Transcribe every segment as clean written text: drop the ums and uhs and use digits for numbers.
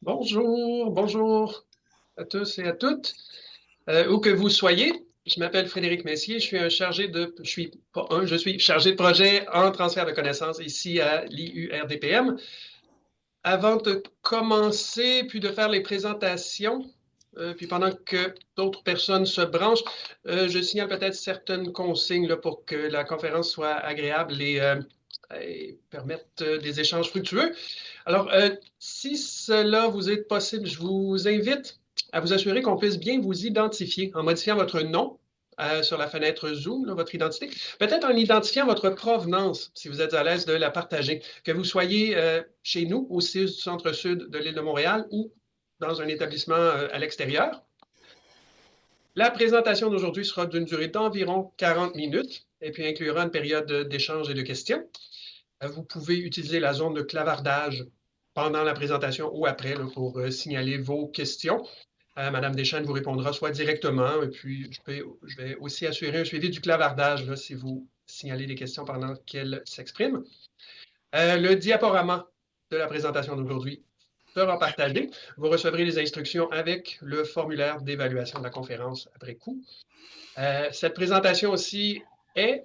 Bonjour, bonjour à tous et à toutes, où que vous soyez. Je m'appelle Frédéric Messier, je suis chargé de projet en transfert de connaissances ici à l'IURDPM. Avant de commencer, puis de faire les présentations, puis pendant que d'autres personnes se branchent, je signale peut-être certaines consignes là, pour que la conférence soit agréable et permette des échanges fructueux. Alors, si cela vous est possible, je vous invite à vous assurer qu'on puisse bien vous identifier en modifiant votre nom sur la fenêtre Zoom, là, votre identité. Peut-être en identifiant votre provenance, si vous êtes à l'aise de la partager. Que vous soyez chez nous, au centre-sud de l'île de Montréal ou dans un établissement à l'extérieur. La présentation d'aujourd'hui sera d'une durée d'environ 40 minutes et puis inclura une période d'échange et de questions. Vous pouvez utiliser la zone de clavardage pendant la présentation ou après là, pour signaler vos questions. Madame Deschênes vous répondra soit directement, et puis je vais aussi assurer un suivi du clavardage là, si vous signalez des questions pendant qu'elle s'exprime. Le diaporama de la présentation d'aujourd'hui sera partagé. Vous recevrez les instructions avec le formulaire d'évaluation de la conférence après coup. Cette présentation aussi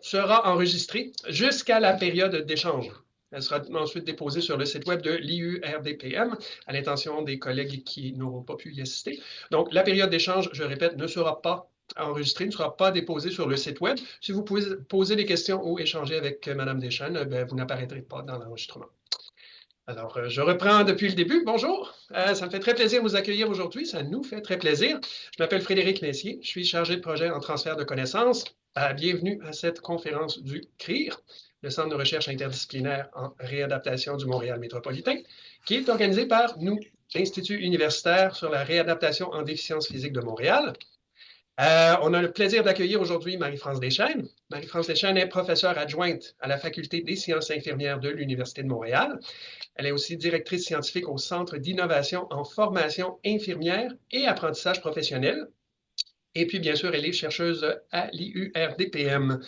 sera enregistrée jusqu'à la période d'échange. Elle sera ensuite déposée sur le site web de l'IURDPM à l'intention des collègues qui n'auront pas pu y assister. Donc, la période d'échange, je répète, ne sera pas enregistrée, ne sera pas déposée sur le site web. Si vous pouvez poser des questions ou échanger avec Mme Deschênes, vous n'apparaîtrez pas dans l'enregistrement. Alors, je reprends depuis le début. Bonjour, ça me fait très plaisir de vous accueillir aujourd'hui. Ça nous fait très plaisir. Je m'appelle Frédéric Messier. Je suis chargé de projet en transfert de connaissances. Bienvenue à cette conférence du CRIR, le Centre de recherche interdisciplinaire en réadaptation du Montréal métropolitain, qui est organisé par nous, l'Institut universitaire sur la réadaptation en déficience physique de Montréal. On a le plaisir d'accueillir aujourd'hui Marie-France Deschênes. Marie-France Deschênes est professeure adjointe à la Faculté des sciences infirmières de l'Université de Montréal. Elle est aussi directrice scientifique au Centre d'innovation en formation infirmière et apprentissage professionnel. Et puis, bien sûr, elle est chercheuse à l'IURDPM.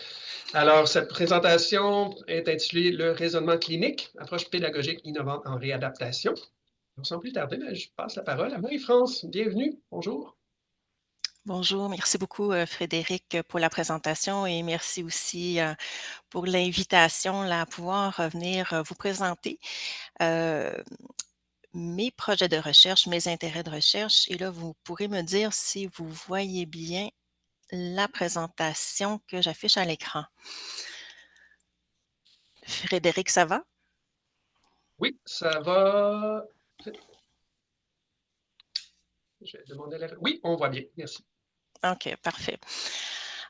Alors, cette présentation est intitulée Le raisonnement clinique, approche pédagogique innovante en réadaptation. Sans plus tarder, je passe la parole à Marie-France. Bienvenue. Bonjour. Bonjour, merci beaucoup Frédéric pour la présentation et merci aussi pour l'invitation là, à pouvoir venir vous présenter euh, mes projets de recherche, mes intérêts de recherche. Et là, vous pourrez me dire si vous voyez bien la présentation que j'affiche à l'écran. Frédéric, ça va? Oui, ça va. Je vais demander la... Oui, on voit bien. Merci. OK, parfait.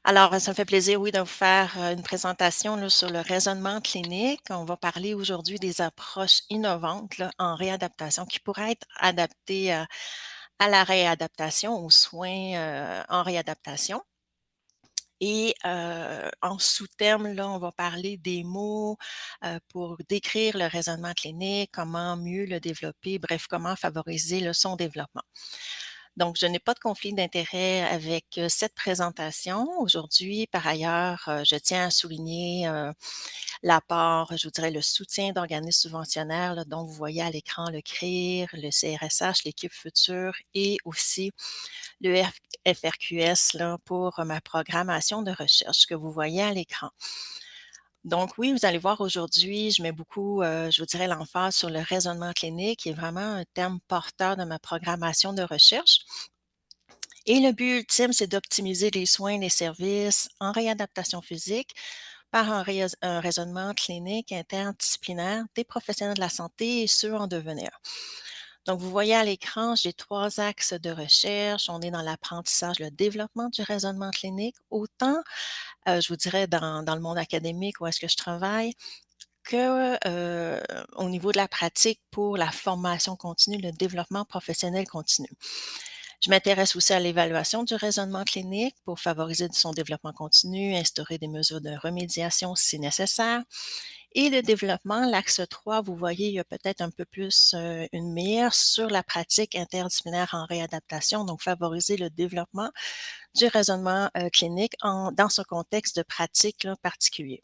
Alors, ça me fait plaisir, oui, de vous faire une présentation là, sur le raisonnement clinique. On va parler aujourd'hui des approches innovantes là, en réadaptation qui pourraient être adaptées à la réadaptation, aux soins en réadaptation. Et en sous-terme, là, on va parler des mots pour décrire le raisonnement clinique, comment mieux le développer, bref, comment favoriser son développement. Donc, je n'ai pas de conflit d'intérêt avec cette présentation aujourd'hui. Par ailleurs, je tiens à souligner l'apport, je vous dirais, le soutien d'organismes subventionnaires, là, dont vous voyez à l'écran le CRIR, le CRSH, l'équipe Future et aussi le FRQS là, pour ma programmation de recherche que vous voyez à l'écran. Donc oui, vous allez voir aujourd'hui, je mets beaucoup, je vous dirais, l'emphase sur le raisonnement clinique, qui est vraiment un thème porteur de ma programmation de recherche. Et le but ultime, c'est d'optimiser les soins et les services en réadaptation physique par un raisonnement clinique interdisciplinaire des professionnels de la santé et ceux en devenir. Donc, vous voyez à l'écran, j'ai 3 axes de recherche. On est dans l'apprentissage, le développement du raisonnement clinique, autant, je vous dirais, dans le monde académique où est-ce que je travaille, que au niveau de la pratique pour la formation continue, le développement professionnel continu. Je m'intéresse aussi à l'évaluation du raisonnement clinique pour favoriser son développement continu, instaurer des mesures de remédiation si nécessaire. Et le développement, l'axe 3, vous voyez, il y a peut-être un peu plus une mire sur la pratique interdisciplinaire en réadaptation, donc favoriser le développement du raisonnement clinique dans ce contexte de pratique là, particulier.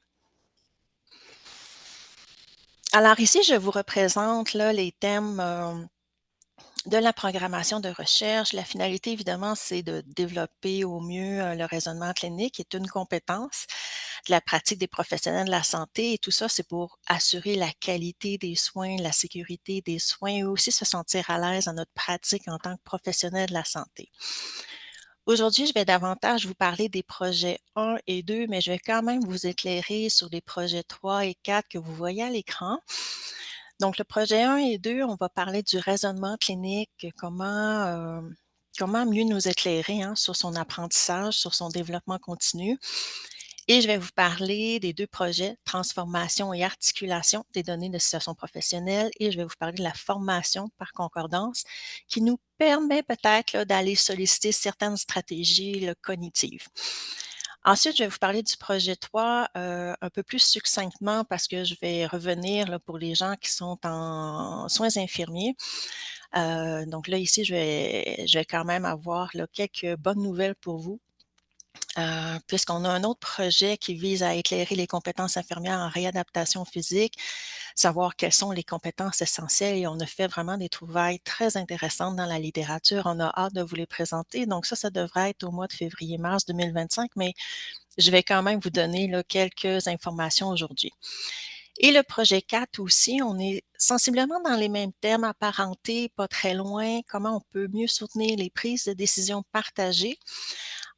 Alors ici, je vous représente là, les thèmes de la programmation de recherche. La finalité, évidemment, c'est de développer au mieux le raisonnement clinique, qui est une compétence de la pratique des professionnels de la santé. Et tout ça, c'est pour assurer la qualité des soins, la sécurité des soins et aussi se sentir à l'aise dans notre pratique en tant que professionnel de la santé. Aujourd'hui, je vais davantage vous parler des projets 1 et 2, mais je vais quand même vous éclairer sur les projets 3 et 4 que vous voyez à l'écran. Donc, le projet 1 et 2, on va parler du raisonnement clinique, comment mieux nous éclairer sur son apprentissage, sur son développement continu. Et je vais vous parler des 2 projets, transformation et articulation des données de situation professionnelle, et je vais vous parler de la formation par concordance qui nous permet peut-être d'aller solliciter certaines stratégies cognitives. Ensuite, je vais vous parler du projet 3 un peu plus succinctement parce que je vais revenir pour les gens qui sont en soins infirmiers. Donc là, ici, je vais quand même avoir quelques bonnes nouvelles pour vous. Puisqu'on a un autre projet qui vise à éclairer les compétences infirmières en réadaptation physique, savoir quelles sont les compétences essentielles, et on a fait vraiment des trouvailles très intéressantes dans la littérature. On a hâte de vous les présenter. Donc ça devrait être au mois de février-mars 2025, mais je vais quand même vous donner quelques informations aujourd'hui. Et le projet 4 aussi, on est sensiblement dans les mêmes termes, apparentés, pas très loin, comment on peut mieux soutenir les prises de décision partagées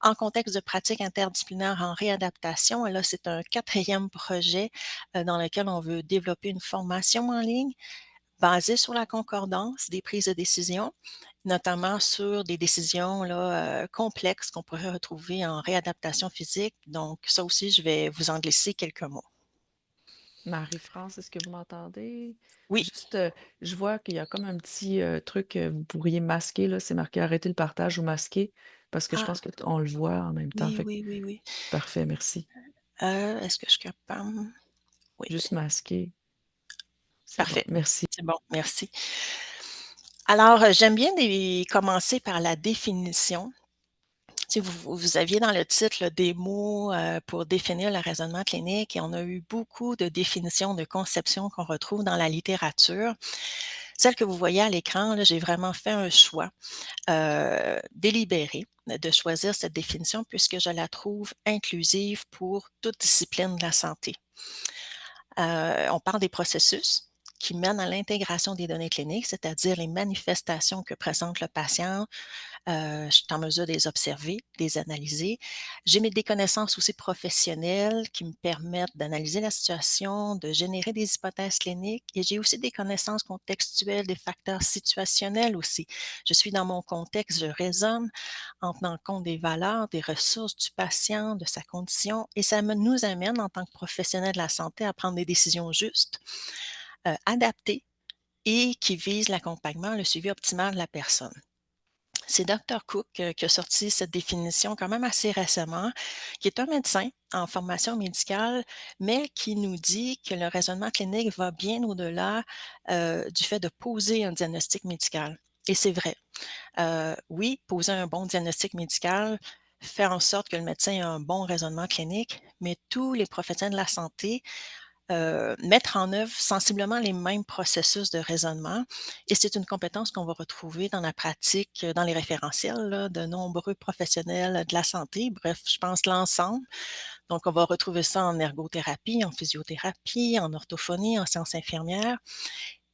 en contexte de pratique interdisciplinaire en réadaptation. Et là, c'est un 4e projet dans lequel on veut développer une formation en ligne basée sur la concordance des prises de décision, notamment sur des décisions complexes qu'on pourrait retrouver en réadaptation physique. Donc, ça aussi, je vais vous en glisser quelques mots. Marie-France, est-ce que vous m'entendez? Oui. Juste, je vois qu'il y a comme un petit truc que vous pourriez masquer, là. C'est marqué arrêter le partage ou masquer, parce que je Ah, pense qu'on le voit en même temps. oui, Fait que oui, oui, oui. parfait, merci. Est-ce que je suis capable? Oui, Juste masquer. C'est bon, parfait. merci. C'est bon, merci. Alors, j'aime bien commencer par la définition. Si vous aviez dans le titre des mots pour définir le raisonnement clinique, et on a eu beaucoup de définitions, de conceptions qu'on retrouve dans la littérature. Celle que vous voyez à l'écran, j'ai vraiment fait un choix délibéré de choisir cette définition puisque je la trouve inclusive pour toute discipline de la santé. On parle des processus qui mènent à l'intégration des données cliniques, c'est-à-dire les manifestations que présente le patient. Je suis en mesure de les observer, de les analyser. J'ai des connaissances aussi professionnelles qui me permettent d'analyser la situation, de générer des hypothèses cliniques, et j'ai aussi des connaissances contextuelles, des facteurs situationnels aussi. Je suis dans mon contexte, je raisonne en tenant compte des valeurs, des ressources du patient, de sa condition, et ça nous amène en tant que professionnels de la santé à prendre des décisions justes, adaptées et qui visent l'accompagnement, le suivi optimal de la personne. C'est Dr. Cook qui a sorti cette définition quand même assez récemment, qui est un médecin en formation médicale, mais qui nous dit que le raisonnement clinique va bien au-delà du fait de poser un diagnostic médical. Et c'est vrai. Oui, poser un bon diagnostic médical fait en sorte que le médecin ait un bon raisonnement clinique, mais tous les professionnels de la santé mettre en œuvre sensiblement les mêmes processus de raisonnement, et c'est une compétence qu'on va retrouver dans la pratique, dans les référentiels de nombreux professionnels de la santé. Bref, je pense l'ensemble. Donc, on va retrouver ça en ergothérapie, en physiothérapie, en orthophonie, en sciences infirmières.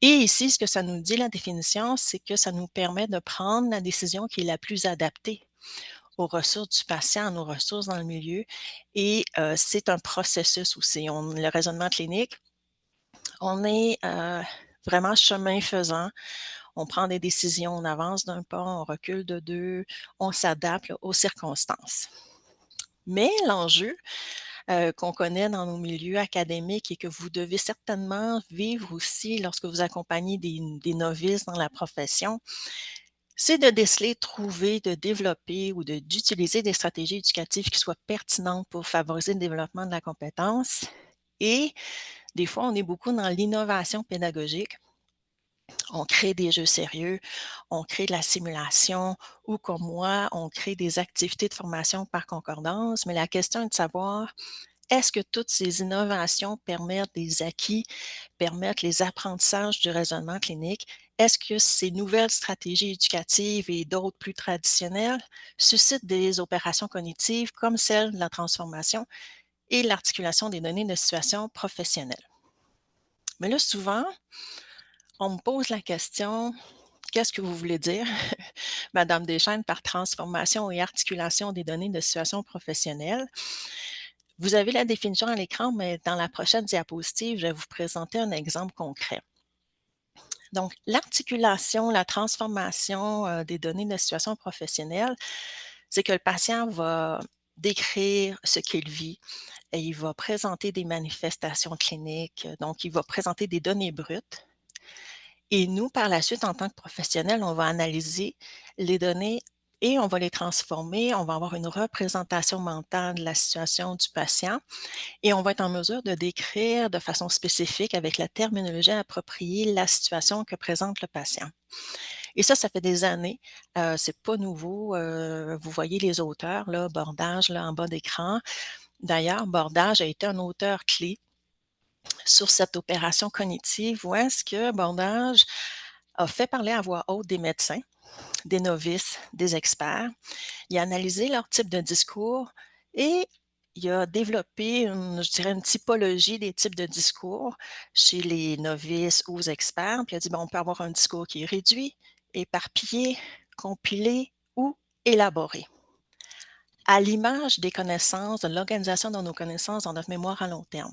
Et ici, ce que ça nous dit, la définition, c'est que ça nous permet de prendre la décision qui est la plus adaptée aux ressources du patient, à nos ressources dans le milieu. Et c'est un processus aussi. Le raisonnement clinique, on est vraiment chemin faisant. On prend des décisions, on avance d'un pas, on recule de 2, on s'adapte aux circonstances. Mais l'enjeu qu'on connaît dans nos milieux académiques et que vous devez certainement vivre aussi lorsque vous accompagnez des novices dans la profession, c'est de déceler, trouver, de développer ou d'utiliser des stratégies éducatives qui soient pertinentes pour favoriser le développement de la compétence. Et des fois, on est beaucoup dans l'innovation pédagogique. On crée des jeux sérieux, on crée de la simulation, ou comme moi, on crée des activités de formation par concordance. Mais la question est de savoir, est-ce que toutes ces innovations permettent des acquis, permettent les apprentissages du raisonnement clinique? Est-ce que ces nouvelles stratégies éducatives et d'autres plus traditionnelles suscitent des opérations cognitives comme celle de la transformation et l'articulation des données de situation professionnelle? Mais là, souvent, on me pose la question, qu'est-ce que vous voulez dire, Madame Deschaines, par transformation et articulation des données de situation professionnelle? Vous avez la définition à l'écran, mais dans la prochaine diapositive, je vais vous présenter un exemple concret. Donc, l'articulation, la transformation des données de situation professionnelle, c'est que le patient va décrire ce qu'il vit et il va présenter des manifestations cliniques, donc il va présenter des données brutes. Et nous, par la suite, en tant que professionnels, on va analyser les données et on va les transformer. On va avoir une représentation mentale de la situation du patient et on va être en mesure de décrire de façon spécifique, avec la terminologie appropriée, la situation que présente le patient. Et ça fait des années, c'est pas nouveau. Vous voyez les auteurs, là, Bordage, là, en bas d'écran. D'ailleurs, Bordage a été un auteur clé sur cette opération cognitive où est-ce que Bordage a fait parler à voix haute des médecins, des novices, des experts. Il a analysé leur type de discours et il a développé je dirais une typologie des types de discours chez les novices ou aux experts. Puis il a dit, bon, on peut avoir un discours qui est réduit, éparpillé, compilé ou élaboré. À l'image des connaissances, de l'organisation de nos connaissances dans notre mémoire à long terme.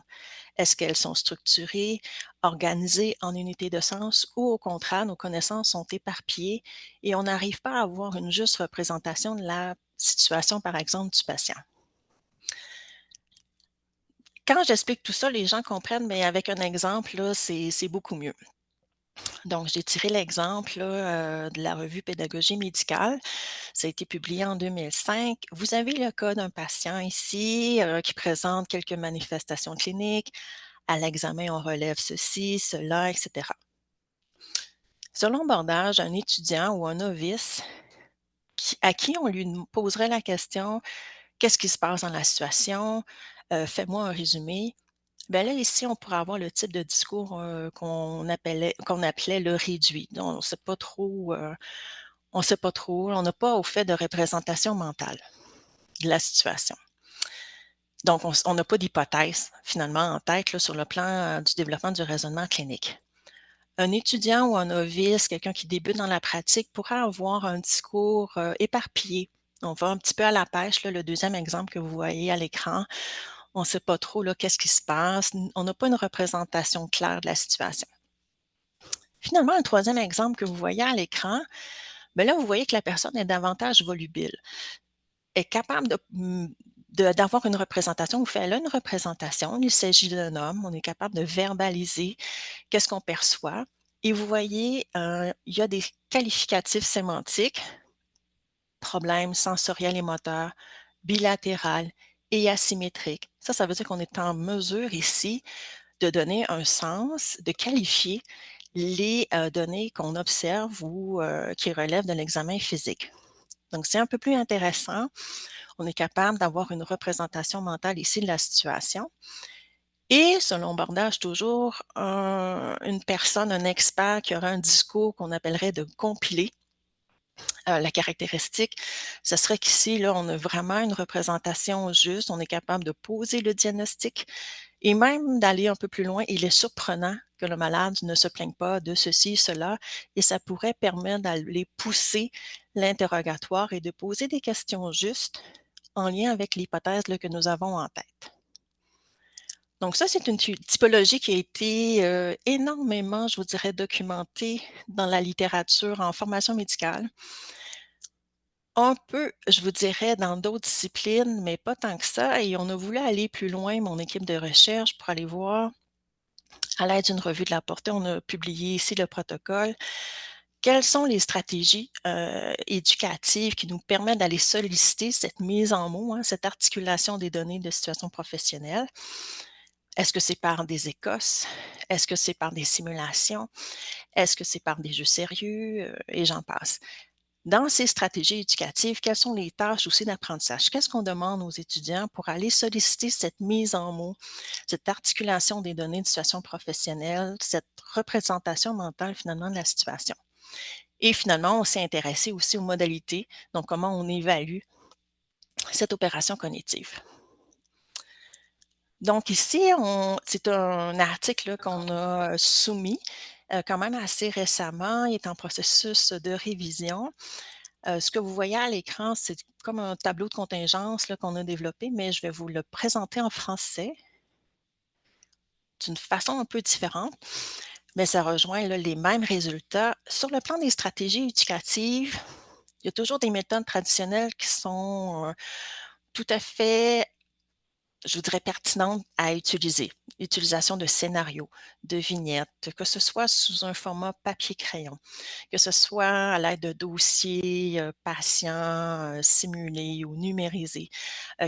Est-ce qu'elles sont structurées, organisées en unités de sens ou au contraire, nos connaissances sont éparpillées et on n'arrive pas à avoir une juste représentation de la situation, par exemple, du patient? Quand j'explique tout ça, les gens comprennent, mais avec un exemple, là, c'est beaucoup mieux. Donc, j'ai tiré l'exemple là, de la revue Pédagogie médicale. Ça a été publié en 2005. Vous avez le cas d'un patient ici qui présente quelques manifestations cliniques. À l'examen, on relève ceci, cela, etc. Selon Bordage, un étudiant ou un novice à qui on lui poserait la question: «Qu'est-ce qui se passe dans la situation? Fais-moi un résumé». Bien là, ici, on pourrait avoir le type de discours qu'on appelait le réduit. Donc, on sait pas trop, on n'a pas au fait de représentation mentale de la situation. Donc, on n'a pas d'hypothèse finalement en tête là, sur le plan du développement du raisonnement clinique. Un étudiant ou un novice, quelqu'un qui débute dans la pratique, pourrait avoir un discours éparpillé. On va un petit peu à la pêche, là, le deuxième exemple que vous voyez à l'écran. On ne sait pas trop là, qu'est-ce qui se passe. On n'a pas une représentation claire de la situation. Finalement, un troisième exemple que vous voyez à l'écran, bien là, vous voyez que la personne est davantage volubile, est capable d'avoir une représentation, ou fait elle a une représentation. Il s'agit d'un homme, on est capable de verbaliser qu'est-ce qu'on perçoit. Et vous voyez, il y a des qualificatifs sémantiques, problème sensoriel et moteur, bilatéral et asymétrique. Ça veut dire qu'on est en mesure ici de donner un sens, de qualifier les données qu'on observe ou qui relèvent de l'examen physique. Donc, c'est un peu plus intéressant. On est capable d'avoir une représentation mentale ici de la situation. Et selon Bordage, toujours, une personne, un expert qui aura un discours qu'on appellerait de compilé. La caractéristique, ce serait qu'ici, là, on a vraiment une représentation juste, on est capable de poser le diagnostic et même d'aller un peu plus loin. Il est surprenant que le malade ne se plaigne pas de ceci, cela, et ça pourrait permettre d'aller pousser l'interrogatoire et de poser des questions justes en lien avec l'hypothèse là, que nous avons en tête. Donc ça, c'est une typologie qui a été énormément, je vous dirais, documentée dans la littérature en formation médicale. Un peu, je vous dirais, dans d'autres disciplines, mais pas tant que ça. Et on a voulu aller plus loin, mon équipe de recherche, pour aller voir, à l'aide d'une revue de la portée, on a publié ici le protocole. Quelles sont les stratégies éducatives qui nous permettent d'aller solliciter cette mise en mots, hein, cette articulation des données de situation professionnelle? Est-ce que c'est par des écosses? Est-ce que c'est par des simulations? Est-ce que c'est par des jeux sérieux? Et j'en passe. Dans ces stratégies éducatives, quelles sont les tâches aussi d'apprentissage? Qu'est-ce qu'on demande aux étudiants pour aller solliciter cette mise en mots, cette articulation des données de situation professionnelle, cette représentation mentale finalement de la situation? Et finalement, on s'est intéressé aussi aux modalités, donc comment on évalue cette opération cognitive. Donc ici, c'est un article qu'on a soumis quand même assez récemment. Il est en processus de révision. Ce que vous voyez à l'écran, c'est comme un tableau de contingence qu'on a développé, mais je vais vous le présenter en français d'une façon un peu différente, mais ça rejoint là, les mêmes résultats. Sur le plan des stratégies éducatives, il y a toujours des méthodes traditionnelles qui sont tout à fait, je voudrais, pertinentes à utiliser. Utilisation de scénarios, de vignettes, que ce soit sous un format papier-crayon, que ce soit à l'aide de dossiers patients simulés ou numérisés,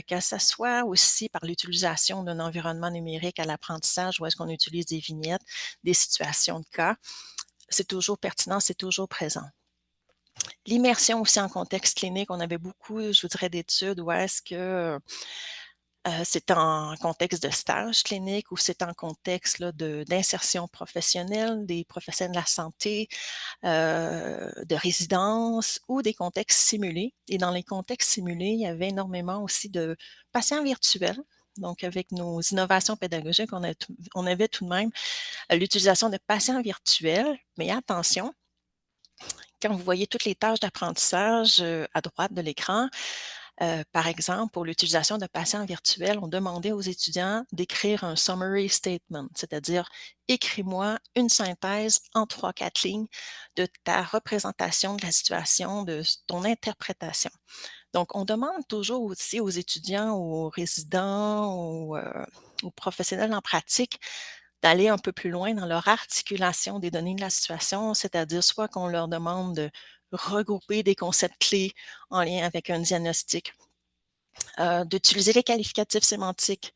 que ce soit aussi par l'utilisation d'un environnement numérique à l'apprentissage où est-ce qu'on utilise des vignettes, des situations de cas. C'est toujours pertinent, c'est toujours présent. L'immersion aussi en contexte clinique, on avait beaucoup, je vous dirais, d'études où est-ce que c'est en contexte de stage clinique ou c'est en contexte d'insertion professionnelle des professionnels de la santé, de résidence ou des contextes simulés. Et dans les contextes simulés, il y avait énormément aussi de patients virtuels. Donc, avec nos innovations pédagogiques, on avait tout de même l'utilisation de patients virtuels, mais attention, quand vous voyez toutes les tâches d'apprentissage à droite de l'écran, par exemple, pour l'utilisation de patients virtuels, on demandait aux étudiants d'écrire un summary statement, c'est-à-dire écris-moi une synthèse en 3-4 lignes de ta représentation de la situation, de ton interprétation. Donc, on demande toujours aussi aux étudiants, aux résidents, aux professionnels en pratique d'aller un peu plus loin dans leur articulation des données de la situation, c'est-à-dire soit qu'on leur demande de regrouper des concepts clés en lien avec un diagnostic, d'utiliser les qualificatifs sémantiques,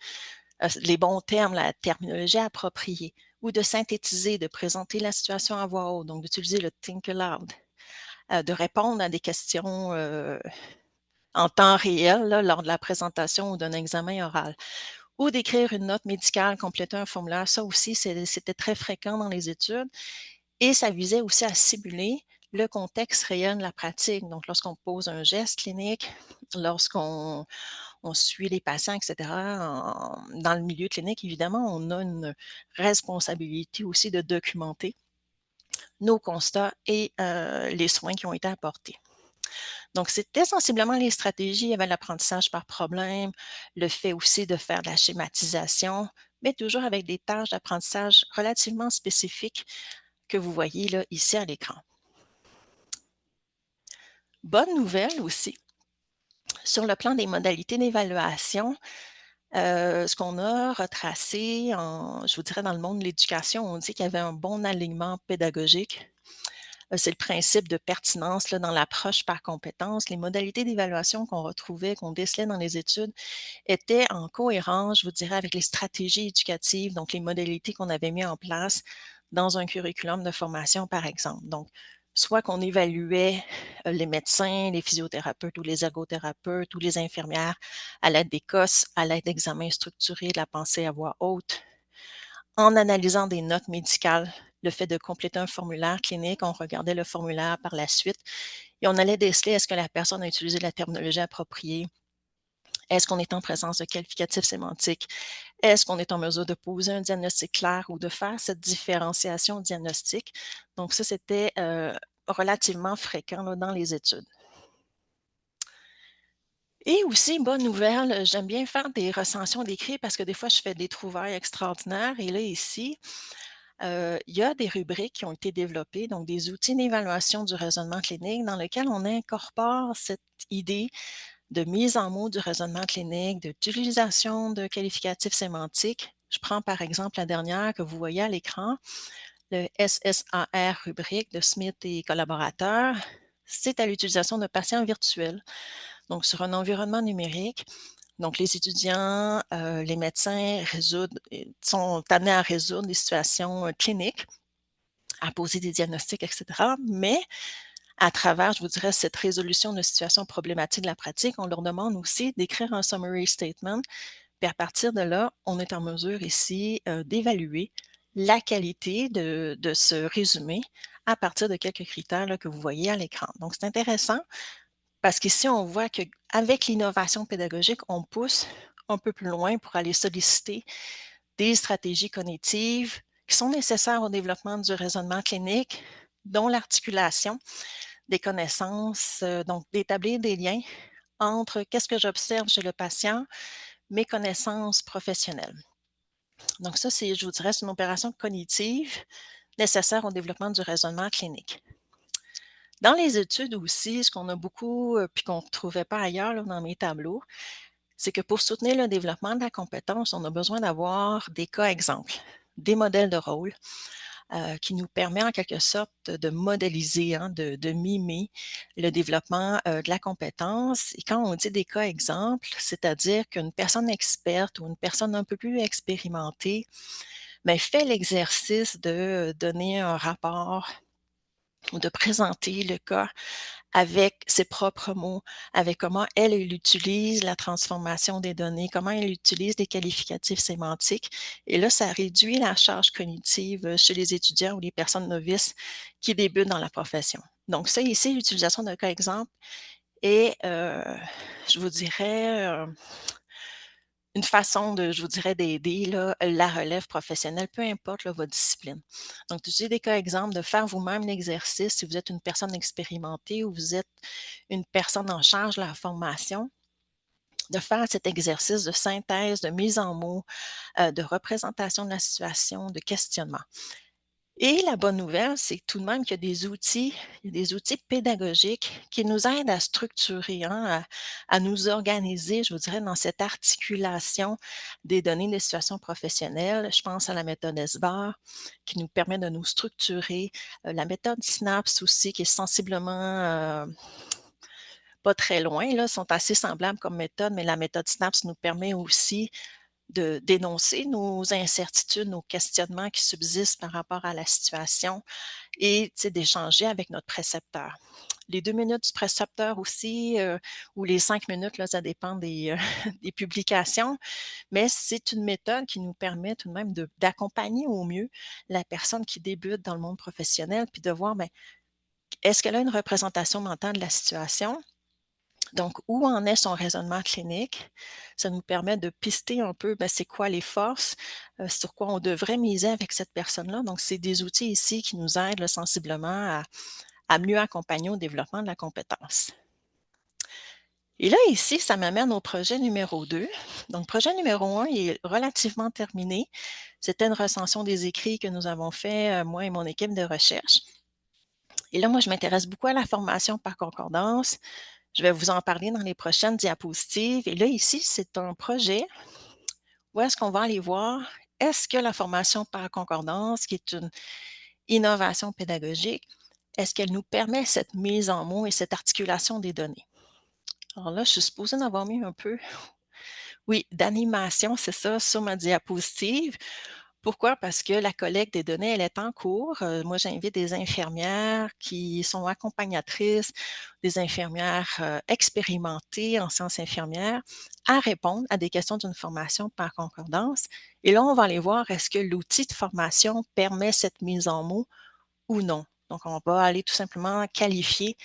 les bons termes, la terminologie appropriée, ou de synthétiser, de présenter la situation à voix haute, donc d'utiliser le think aloud, de répondre à des questions en temps réel là, lors de la présentation ou d'un examen oral, ou d'écrire une note médicale, compléter un formulaire. Ça aussi, c'était très fréquent dans les études et ça visait aussi à simuler le contexte réel de la pratique. Donc, lorsqu'on pose un geste clinique, lorsqu'on suit les patients, etc., dans le milieu clinique, évidemment, on a une responsabilité aussi de documenter nos constats et les soins qui ont été apportés. Donc, c'était sensiblement les stratégies. Il y avait l'apprentissage par problème, le fait aussi de faire de la schématisation, mais toujours avec des tâches d'apprentissage relativement spécifiques que vous voyez là, ici à l'écran. Bonne nouvelle aussi, sur le plan des modalités d'évaluation, ce qu'on a retracé, je vous dirais, dans le monde de l'éducation, on dit qu'il y avait un bon alignement pédagogique. C'est le principe de pertinence là, dans l'approche par compétence. Les modalités d'évaluation qu'on retrouvait, qu'on décelait dans les études, étaient en cohérence, je vous dirais, avec les stratégies éducatives, donc les modalités qu'on avait mis en place dans un curriculum de formation, par exemple. Donc, soit qu'on évaluait les médecins, les physiothérapeutes ou les ergothérapeutes ou les infirmières à l'aide des COS, à l'aide d'examens structurés, de la pensée à voix haute, en analysant des notes médicales, le fait de compléter un formulaire clinique, on regardait le formulaire par la suite et on allait déceler est-ce que la personne a utilisé la terminologie appropriée, est-ce qu'on est en présence de qualificatifs sémantiques, est-ce qu'on est en mesure de poser un diagnostic clair ou de faire cette différenciation diagnostique. Donc ça, c'était relativement fréquent là, dans les études. Et aussi, bonne nouvelle, j'aime bien faire des recensions d'écrits parce que des fois, je fais des trouvailles extraordinaires. Et là, ici, il y a des rubriques qui ont été développées, donc des outils d'évaluation du raisonnement clinique dans lesquels on incorpore cette idée de mise en mots du raisonnement clinique, d'utilisation de qualificatifs sémantiques. Je prends par exemple la dernière que vous voyez à l'écran, le SSAR rubrique de Smith et collaborateurs. C'est à l'utilisation de patients virtuels, donc sur un environnement numérique. Donc, les étudiants, les médecins sont amenés à résoudre des situations cliniques, à poser des diagnostics, etc., mais à travers, je vous dirais, cette résolution de situations problématiques de la pratique, on leur demande aussi d'écrire un summary statement. Puis à partir de là, on est en mesure ici d'évaluer la qualité de ce résumé à partir de quelques critères là, que vous voyez à l'écran. Donc, c'est intéressant parce qu'ici, on voit qu'avec l'innovation pédagogique, on pousse un peu plus loin pour aller solliciter des stratégies cognitives qui sont nécessaires au développement du raisonnement clinique, dont l'articulation des connaissances, donc d'établir des liens entre qu'est-ce que j'observe chez le patient, mes connaissances professionnelles. Donc ça, c'est, je vous dirais, c'est une opération cognitive nécessaire au développement du raisonnement clinique. Dans les études aussi, ce qu'on a beaucoup, puis qu'on ne trouvait pas ailleurs là, dans mes tableaux, c'est que pour soutenir le développement de la compétence, on a besoin d'avoir des cas exemples, des modèles de rôle qui nous permet en quelque sorte de modéliser, hein, de mimer le développement de la compétence. Et quand on dit des cas exemples, c'est-à-dire qu'une personne experte ou une personne un peu plus expérimentée fait l'exercice de donner un rapport ou de présenter le cas avec ses propres mots, avec comment elle utilise la transformation des données, comment elle utilise les qualificatifs sémantiques. Et là, ça réduit la charge cognitive chez les étudiants ou les personnes novices qui débutent dans la profession. Donc ça, ici, l'utilisation d'un cas exemple est, je vous dirais, une façon de, je vous dirais, d'aider là, la relève professionnelle, peu importe là, votre discipline. Donc, d'utiliser des cas exemples, de faire vous-même l'exercice si vous êtes une personne expérimentée ou vous êtes une personne en charge de la formation, de faire cet exercice de synthèse, de mise en mots, de représentation de la situation, de questionnement. Et la bonne nouvelle, c'est tout de même qu'il y a des outils pédagogiques qui nous aident à structurer, hein, à nous organiser, je vous dirais, dans cette articulation des données des situations professionnelles. Je pense à la méthode SBAR qui nous permet de nous structurer, la méthode Synapse aussi qui est sensiblement pas très loin, là, sont assez semblables comme méthode, mais la méthode Synapse nous permet aussi de dénoncer nos incertitudes, nos questionnements qui subsistent par rapport à la situation et d'échanger avec notre précepteur. Les 2 minutes du précepteur aussi, ou les 5 minutes, là, ça dépend des, des publications, mais c'est une méthode qui nous permet tout de même d'accompagner au mieux la personne qui débute dans le monde professionnel, puis de voir, est-ce qu'elle a une représentation mentale de la situation? Donc, où en est son raisonnement clinique? Ça nous permet de pister un peu, c'est quoi les forces, sur quoi on devrait miser avec cette personne-là. Donc, c'est des outils ici qui nous aident là, sensiblement à mieux accompagner au développement de la compétence. Et là, ici, ça m'amène au projet numéro 2. Donc, projet numéro 1 est relativement terminé. C'était une recension des écrits que nous avons fait, moi et mon équipe de recherche. Et là, moi, je m'intéresse beaucoup à la formation par concordance. Je vais vous en parler dans les prochaines diapositives. Et là, ici, c'est un projet où est-ce qu'on va aller voir, est-ce que la formation par concordance, qui est une innovation pédagogique, est-ce qu'elle nous permet cette mise en mots et cette articulation des données? Alors là, je suis supposée en avoir mis un peu, oui, d'animation, c'est ça, sur ma diapositive. Pourquoi? Parce que la collecte des données, elle est en cours. Moi, j'invite des infirmières qui sont accompagnatrices, des infirmières expérimentées en sciences infirmières à répondre à des questions d'une formation par concordance. Et là, on va aller voir est-ce que l'outil de formation permet cette mise en mots ou non. Donc, on va aller tout simplement qualifier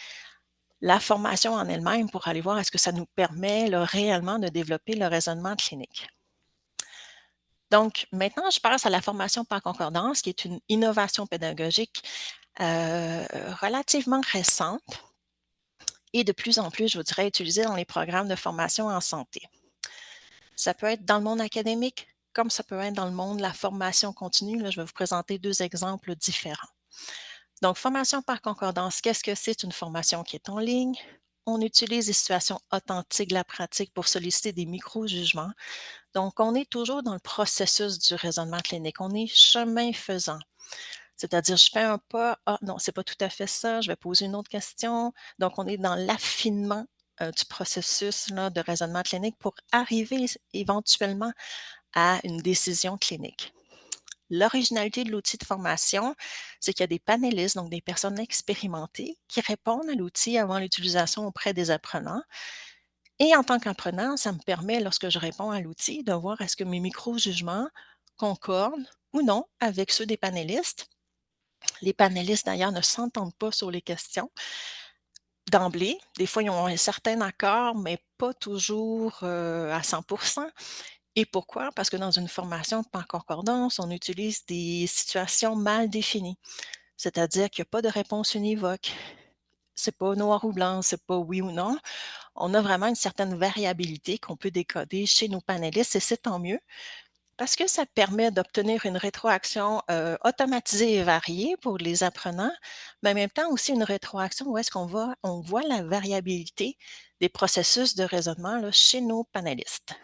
la formation en elle-même pour aller voir est-ce que ça nous permet là, réellement de développer le raisonnement clinique. Donc, maintenant, je passe à la formation par concordance, qui est une innovation pédagogique relativement récente et de plus en plus, je vous dirais, utilisée dans les programmes de formation en santé. Ça peut être dans le monde académique, comme ça peut être dans le monde de la formation continue. Là, je vais vous présenter 2 exemples différents. Donc, formation par concordance, qu'est-ce que c'est? Une formation qui est en ligne. On utilise des situations authentiques de la pratique pour solliciter des micro-jugements. Donc, on est toujours dans le processus du raisonnement clinique. On est chemin faisant. C'est-à-dire, je fais un pas, ah non, c'est pas tout à fait ça, je vais poser une autre question. Donc, on est dans l'affinement du processus là, de raisonnement clinique pour arriver éventuellement à une décision clinique. L'originalité de l'outil de formation, c'est qu'il y a des panélistes, donc des personnes expérimentées, qui répondent à l'outil avant l'utilisation auprès des apprenants. Et en tant qu'apprenant, ça me permet, lorsque je réponds à l'outil, de voir est-ce que mes micro-jugements concordent ou non avec ceux des panélistes. Les panélistes, d'ailleurs, ne s'entendent pas sur les questions d'emblée. Des fois, ils ont un certain accord, mais pas toujours à 100%. Et pourquoi? Parce que dans une formation de concordance, on utilise des situations mal définies. C'est-à-dire qu'il n'y a pas de réponse univoque. C'est pas noir ou blanc, c'est pas oui ou non. On a vraiment une certaine variabilité qu'on peut décoder chez nos panélistes et c'est tant mieux parce que ça permet d'obtenir une rétroaction automatisée et variée pour les apprenants, mais en même temps aussi une rétroaction où est-ce on voit la variabilité des processus de raisonnement là, chez nos panélistes.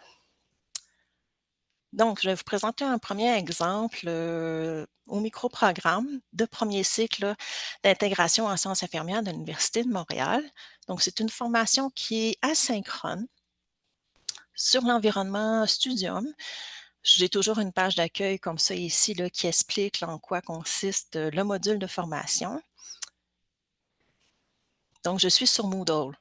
Donc, je vais vous présenter un premier exemple au microprogramme de premier cycle d'intégration en sciences infirmières de l'Université de Montréal. Donc, c'est une formation qui est asynchrone sur l'environnement Studium. J'ai toujours une page d'accueil comme ça ici là, qui explique là, en quoi consiste le module de formation. Donc, je suis sur Moodle.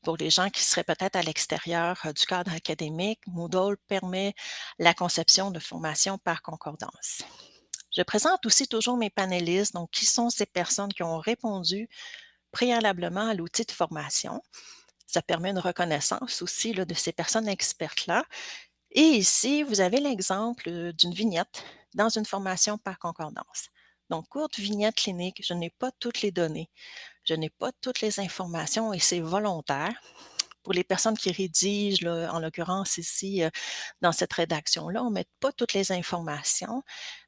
Pour les gens qui seraient peut-être à l'extérieur du cadre académique, Moodle permet la conception de formation par concordance. Je présente aussi toujours mes panélistes, donc qui sont ces personnes qui ont répondu préalablement à l'outil de formation. Ça permet une reconnaissance aussi là, de ces personnes expertes-là. Et ici, vous avez l'exemple d'une vignette dans une formation par concordance. Donc, courte vignette clinique, je n'ai pas toutes les données, je n'ai pas toutes les informations et c'est volontaire. Pour les personnes qui rédigent, là, en l'occurrence ici, dans cette rédaction-là, on ne met pas toutes les informations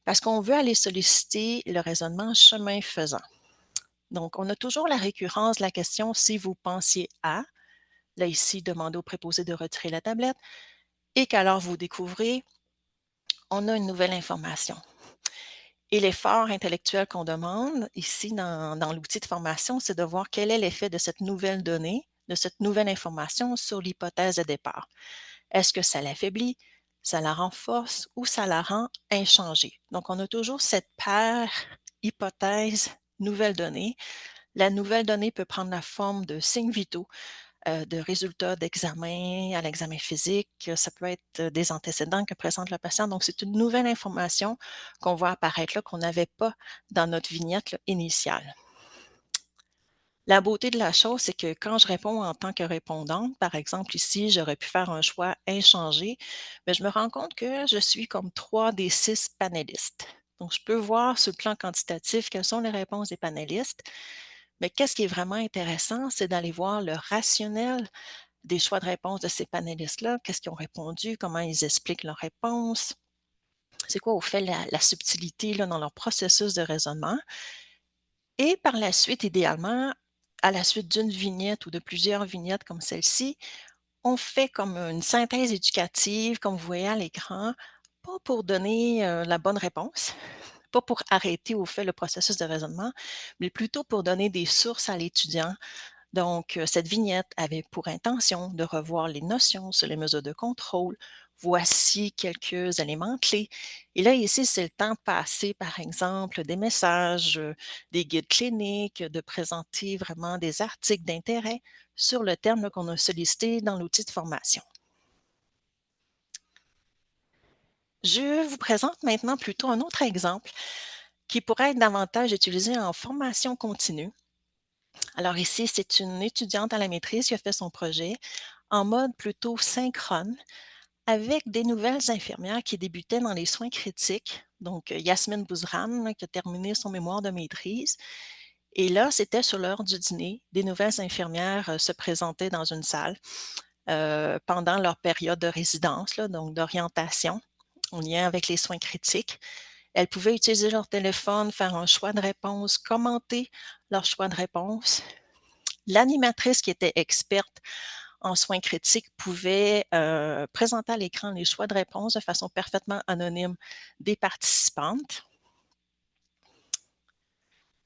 parce qu'on veut aller solliciter le raisonnement chemin faisant. Donc, on a toujours la récurrence de la question si vous pensiez à, là ici, demandez au préposé de retirer la tablette, et qu'alors vous découvrez, on a une nouvelle information. Et l'effort intellectuel qu'on demande ici dans l'outil de formation, c'est de voir quel est l'effet de cette nouvelle donnée, de cette nouvelle information sur l'hypothèse de départ. Est-ce que ça l'affaiblit, ça la renforce ou ça la rend inchangée? Donc, on a toujours cette paire hypothèse, nouvelle donnée. La nouvelle donnée peut prendre la forme de signes vitaux, de résultats d'examen à l'examen physique. Ça peut être des antécédents que présente le patient. Donc, c'est une nouvelle information qu'on voit apparaître là, qu'on n'avait pas dans notre vignette là, initiale. La beauté de la chose, c'est que quand je réponds en tant que répondante, par exemple ici, j'aurais pu faire un choix inchangé, mais je me rends compte que je suis comme 3 des 6 panélistes. Donc, je peux voir sur le plan quantitatif quelles sont les réponses des panélistes, mais qu'est-ce qui est vraiment intéressant, c'est d'aller voir le rationnel des choix de réponse de ces panélistes-là, qu'est-ce qu'ils ont répondu, comment ils expliquent leurs réponses, c'est quoi au fait la subtilité là, dans leur processus de raisonnement. Et par la suite, idéalement, à la suite d'une vignette ou de plusieurs vignettes comme celle-ci, on fait comme une synthèse éducative, comme vous voyez à l'écran, pas pour donner la bonne réponse, pas pour arrêter au fait le processus de raisonnement, mais plutôt pour donner des sources à l'étudiant. Donc, cette vignette avait pour intention de revoir les notions sur les mesures de contrôle. Voici quelques éléments clés. Et là, ici, c'est le temps passé, par exemple, des messages, des guides cliniques, de présenter vraiment des articles d'intérêt sur le terme qu'on a sollicité dans l'outil de formation. Je vous présente maintenant plutôt un autre exemple qui pourrait être davantage utilisé en formation continue. Alors ici, c'est une étudiante à la maîtrise qui a fait son projet en mode plutôt synchrone avec des nouvelles infirmières qui débutaient dans les soins critiques. Donc, Yasmine Bouzran, qui a terminé son mémoire de maîtrise. Et là, c'était sur l'heure du dîner. Des nouvelles infirmières se présentaient dans une salle pendant leur période de résidence, là, donc d'orientation en lien avec les soins critiques. Elles pouvaient utiliser leur téléphone, faire un choix de réponse, commenter leur choix de réponse. L'animatrice qui était experte en soins critiques pouvait présenter à l'écran les choix de réponse de façon parfaitement anonyme des participantes.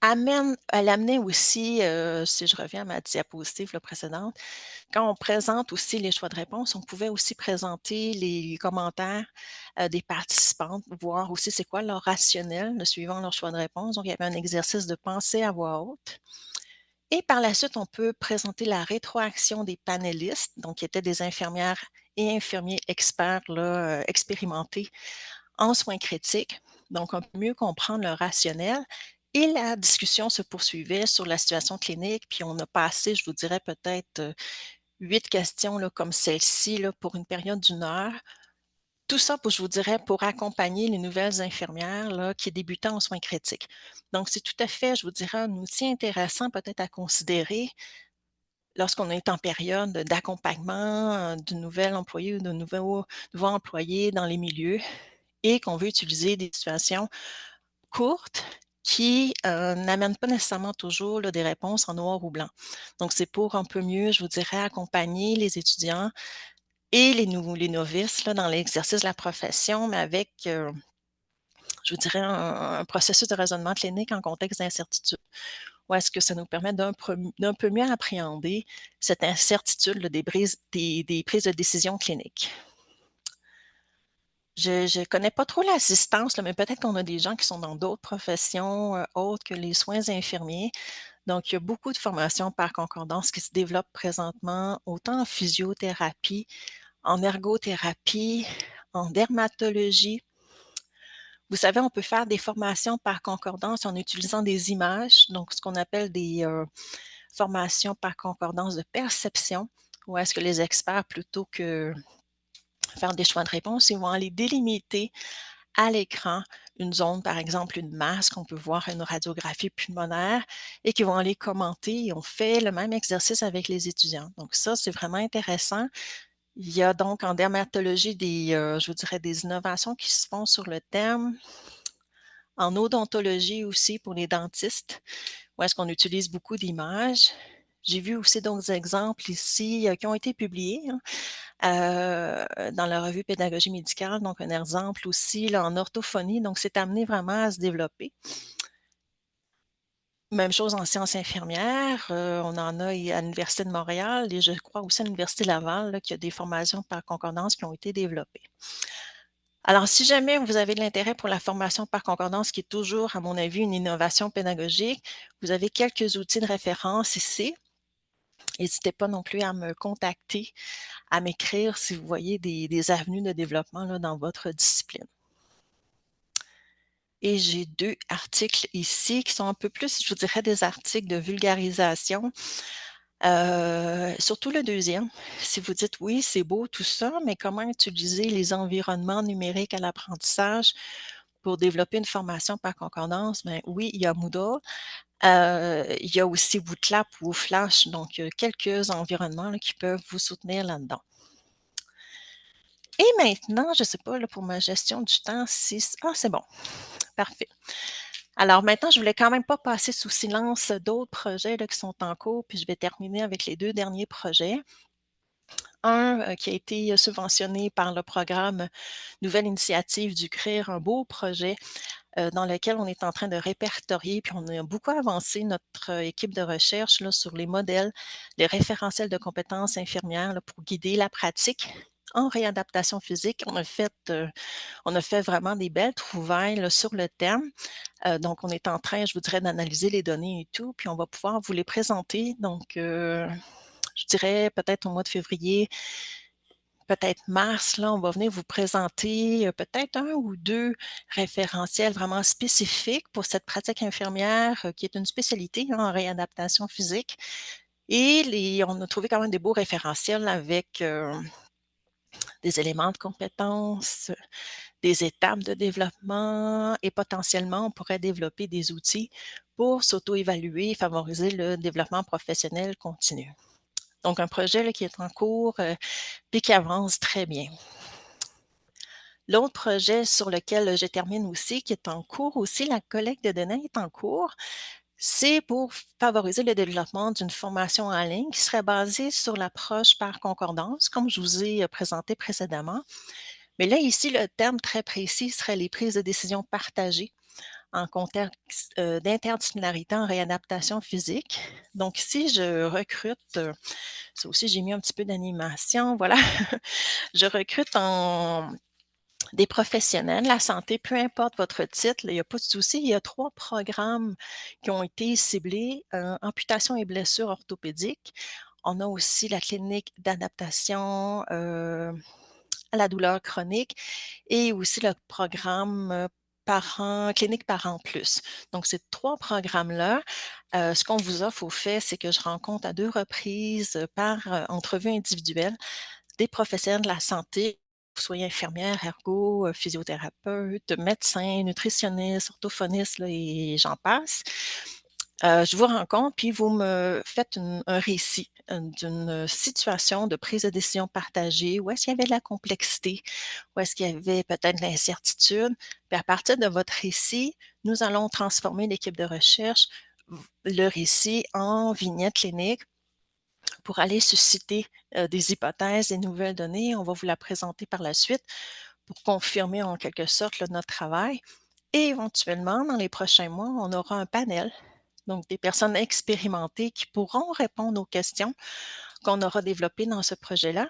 elle amenait aussi, si je reviens à ma diapositive là, précédente, quand on présente aussi les choix de réponse, on pouvait aussi présenter les commentaires des participantes, voir aussi c'est quoi leur rationnel suivant leur choix de réponse. Donc, il y avait un exercice de pensée à voix haute. Et par la suite, on peut présenter la rétroaction des panélistes, donc qui étaient des infirmières et infirmiers experts là, expérimentés en soins critiques. Donc, on peut mieux comprendre le rationnel. Et la discussion se poursuivait sur la situation clinique, puis on a passé, je vous dirais peut-être 8 questions là, comme celle-ci là, pour une période d'1 heure. Tout ça, je vous dirais, pour accompagner les nouvelles infirmières là, qui débutaient en soins critiques. Donc, c'est tout à fait, je vous dirais, un outil intéressant peut-être à considérer lorsqu'on est en période d'accompagnement du nouvel employé ou de nouveau employé dans les milieux et qu'on veut utiliser des situations courtes qui n'amènent pas nécessairement toujours là, des réponses en noir ou blanc. Donc, c'est pour un peu mieux, je vous dirais, accompagner les étudiants et les novices là, dans l'exercice de la profession, mais avec, je vous dirais, un processus de raisonnement clinique en contexte d'incertitude. Ou est-ce que ça nous permet d'un peu mieux appréhender cette incertitude là, des prises de décision cliniques? Je ne connais pas trop l'assistance, là, mais peut-être qu'on a des gens qui sont dans d'autres professions autres que les soins infirmiers. Donc, il y a beaucoup de formations par concordance qui se développent présentement, autant en physiothérapie, en ergothérapie, en dermatologie. Vous savez, on peut faire des formations par concordance en utilisant des images, donc ce qu'on appelle des formations par concordance de perception, où est-ce que les experts, plutôt que faire des choix de réponse, ils vont aller délimiter à l'écran une zone, par exemple une masse qu'on peut voir une radiographie pulmonaire et qui vont aller commenter et on fait le même exercice avec les étudiants. Donc ça, c'est vraiment intéressant. Il y a donc en dermatologie je vous dirais des innovations qui se font sur le thème. En odontologie aussi pour les dentistes, où est-ce qu'on utilise beaucoup d'images. J'ai vu aussi d'autres exemples ici qui ont été publiés hein, dans la revue Pédagogie médicale, donc un exemple aussi là, en orthophonie, donc c'est amené vraiment à se développer. Même chose en sciences infirmières, on en a à l'Université de Montréal et je crois aussi à l'Université Laval là, qu'il y a des formations par concordance qui ont été développées. Alors, si jamais vous avez de l'intérêt pour la formation par concordance, qui est toujours, à mon avis, une innovation pédagogique, vous avez quelques outils de référence ici. N'hésitez pas non plus à me contacter, à m'écrire si vous voyez des avenues de développement là, dans votre discipline. Et j'ai 2 articles ici qui sont un peu plus, je vous dirais, des articles de vulgarisation. Surtout le deuxième. Si vous dites: «Oui, c'est beau tout ça, mais comment utiliser les environnements numériques à l'apprentissage pour développer une formation par concordance?» Ben oui, il y a Moodle. Il y a aussi Wootlap ou Flash, donc quelques environnements là, qui peuvent vous soutenir là-dedans. Et maintenant, je ne sais pas là, pour ma gestion du temps si c'est bon, parfait. Alors maintenant, je voulais quand même pas passer sous silence d'autres projets là, qui sont en cours, puis je vais terminer avec les 2 derniers projets. Un qui a été subventionné par le programme Nouvelle initiative du CRIR, un beau projet dans lequel on est en train de répertorier, puis on a beaucoup avancé notre équipe de recherche là, sur les modèles, les référentiels de compétences infirmières là, pour guider la pratique en réadaptation physique. On a fait vraiment des belles trouvailles là, sur le thème. Donc, on est en train, je vous dirais, d'analyser les données et tout, puis on va pouvoir vous les présenter. Donc, je dirais peut-être au mois de février, peut-être mars, là, on va venir vous présenter peut-être 1 ou 2 référentiels vraiment spécifiques pour cette pratique infirmière qui est une spécialité hein, en réadaptation physique. Et on a trouvé quand même des beaux référentiels avec des éléments de compétences, des étapes de développement et potentiellement, on pourrait développer des outils pour s'auto-évaluer et favoriser le développement professionnel continu. Donc, un projet là, qui est en cours puis qui avance très bien. L'autre projet sur lequel je termine aussi, qui est en cours aussi, la collecte de données est en cours, c'est pour favoriser le développement d'une formation en ligne qui serait basée sur l'approche par concordance, comme je vous ai présenté précédemment. Mais là, ici, le terme très précis serait les prises de décision partagées en contexte d'interdisciplinarité en réadaptation physique. Donc, si je recrute, ça aussi, j'ai mis un petit peu d'animation, voilà. Je recrute des professionnels de la santé, peu importe votre titre, il n'y a pas de souci. Il y a 3 programmes qui ont été ciblés, amputation et blessures orthopédiques. On a aussi la clinique d'adaptation, à la douleur chronique et aussi le programme, clinique Parents Plus. Donc ces 3 programmes-là, ce qu'on vous offre au fait, c'est que je rencontre à 2 reprises, par, entrevue individuelle, des professionnels de la santé, que vous soyez infirmière, ergo, physiothérapeute, médecin, nutritionniste, orthophoniste, là, et j'en passe. Je vous rencontre, puis vous me faites un récit d'une situation de prise de décision partagée, où est-ce qu'il y avait de la complexité, où est-ce qu'il y avait peut-être de l'incertitude. Puis à partir de votre récit, nous allons transformer l'équipe de recherche, le récit en vignette clinique pour aller susciter des hypothèses, des nouvelles données. On va vous la présenter par la suite pour confirmer en quelque sorte là, notre travail. Et éventuellement, dans les prochains mois, on aura un panel, donc des personnes expérimentées qui pourront répondre aux questions qu'on aura développées dans ce projet-là.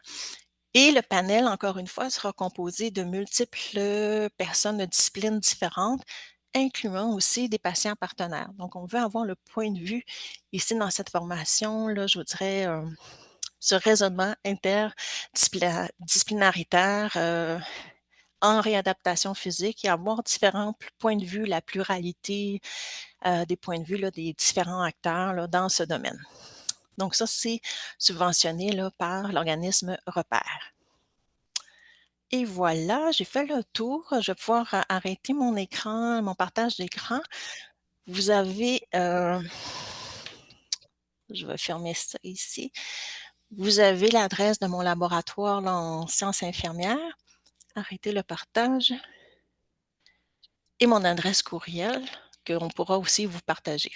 Et le panel, encore une fois, sera composé de multiples personnes de disciplines différentes, incluant aussi des patients partenaires. Donc, on veut avoir le point de vue ici dans cette formation, là, je vous dirais, ce raisonnement interdisciplinaritaire en réadaptation physique et avoir différents points de vue, la pluralité des points de vue là, des différents acteurs là, dans ce domaine. Donc ça, c'est subventionné là, par l'organisme Repère. Et voilà, j'ai fait le tour. Je vais pouvoir arrêter mon écran, mon partage d'écran. Vous avez, je vais fermer ça ici. Vous avez l'adresse de mon laboratoire là, en sciences infirmières. Arrêtez le partage. Et mon adresse courriel qu'on pourra aussi vous partager.